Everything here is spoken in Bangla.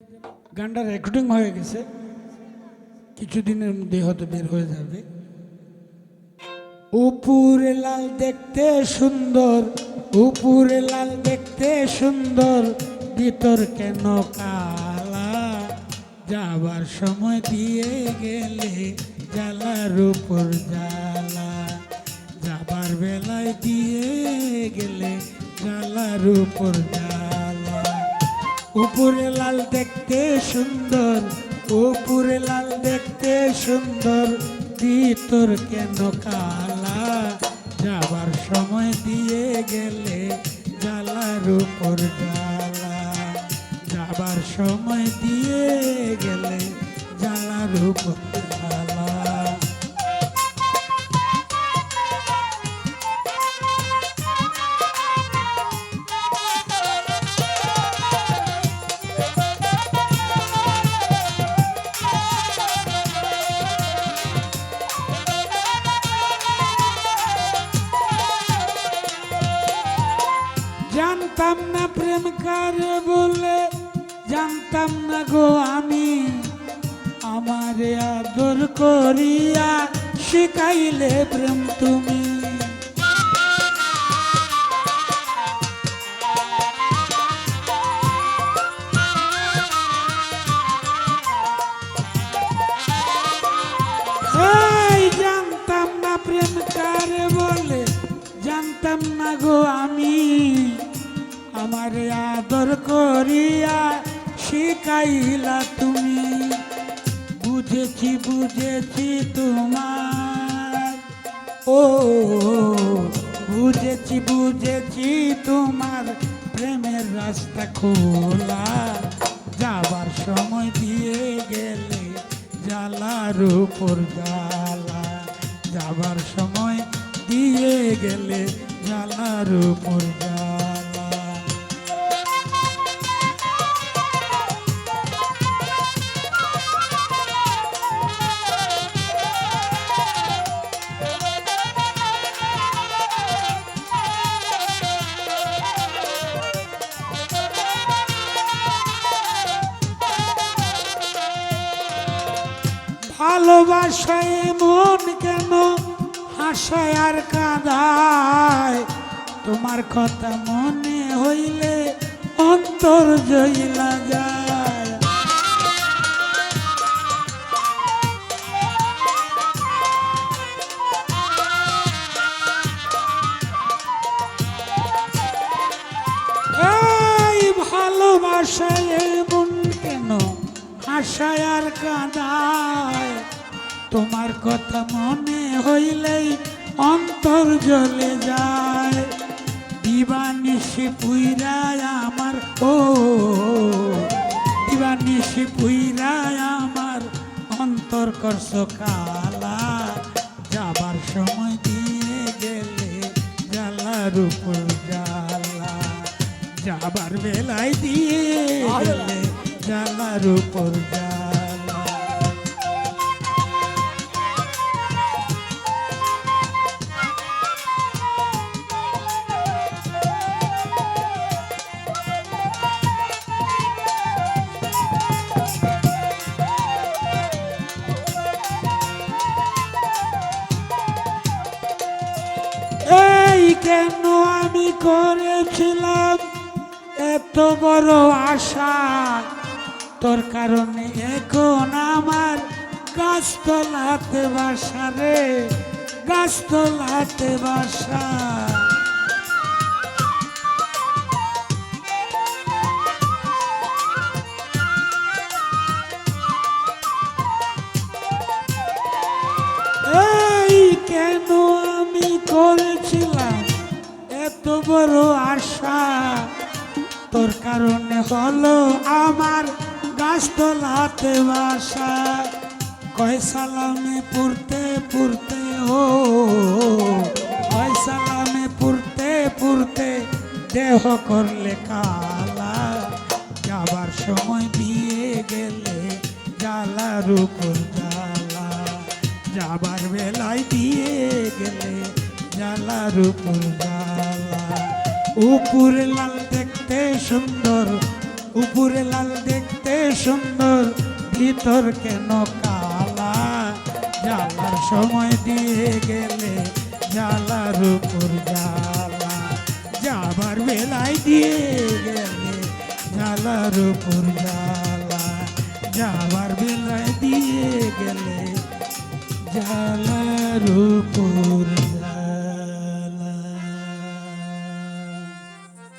গানটা রেকর্ডিং হয়ে গেছে, কিছুদিনের মধ্যে হয়তো বের হয়ে যাবে। উপরে লাল দেখতে সুন্দর, উপরে লাল দেখতে সুন্দর, ভিতর কেন কালা? যাবার সময় দিয়ে গেলে জ্বালার উপর জ্বালা, যাবার বেলায় দিয়ে গেলে জ্বালার উপর জ্বালা। উপরে লাল দেখতে সুন্দর, উপরে লাল দেখতে সুন্দর, ভিতর কেন কালা? যাবার সময় দিয়ে গেলে জ্বালার উপর জ্বালা, যাবার সময় দিয়ে গেলে জ্বালার উপর জ্বালা। জানতাম না প্রেম কারে বলে, জানতাম না গো আমি, আমারে আদর করিয়া শিখাইলে প্রেম তুমি। এই জানতাম না প্রেম কারে বলে, জানতাম না গো আমি, আমারে আদর করিয়া শিখাইলা তুমি। বুঝেছি বুঝেছি তোমার, ও বুঝেছি বুঝেছি তোমার প্রেমের রাস্তা খোলা। যাবার সময় দিয়ে গেলে জ্বালার উপর জ্বালা, যাবার সময় দিয়ে গেলে জ্বালার উপর জ্বালা। ভালোবাসায় মন কেন হাসায় আর কাঁদায়? তোমার কথা মনে হইলে অন্তর জইলা যায়। এই ভালোবাসায় মন কেন হাসায় আর কাঁদায়? তোমার কথা মনে হইলেই অন্তর জ্বলে যায়। দিবানিশি পুইরায় আমার, ও দিবানিশি পুইরায় আমার অন্তর করছ কালা। যাবার সময় দিয়ে গেলে জ্বালার উপর জ্বালা, যাবার বেলায় দিয়ে গেলে জ্বালার উপর জ্বালা। এই কেন আমি করেছিলাম এত বড় আশা, তোর কারণে এখন আমার গাছতলাতে বাসা রে, গাছতলাতে বাসা। এই কেন আমি করেছিলাম এত বড় আশা, তোর কারণে হলো আমার গাছতলাতে বাসা। কয় সালামে পড়তে পড়তে, ও কয় সালামে পড়তে পড়তে দেহ করলে কালা। যাবার সময় দিয়ে গেলে জ্বালার উপর জ্বালা, যাবার বেলায় দিয়ে গেলে জ্বালার উপর জ্বালা। উপরে লাল দেখতে সুন্দর, উপরে লাল দেখতে সুন্দর, ভিতর কেন কালা? জ্বালার সময় দিয়ে গেলে জ্বালার উপর জ্বালা, যাবার বেলায় দিয়ে গেলে জ্বালার উপর জ্বালা, যাবার বেলায় দিয়ে গেলে জ্বালার উপর জ্বালা।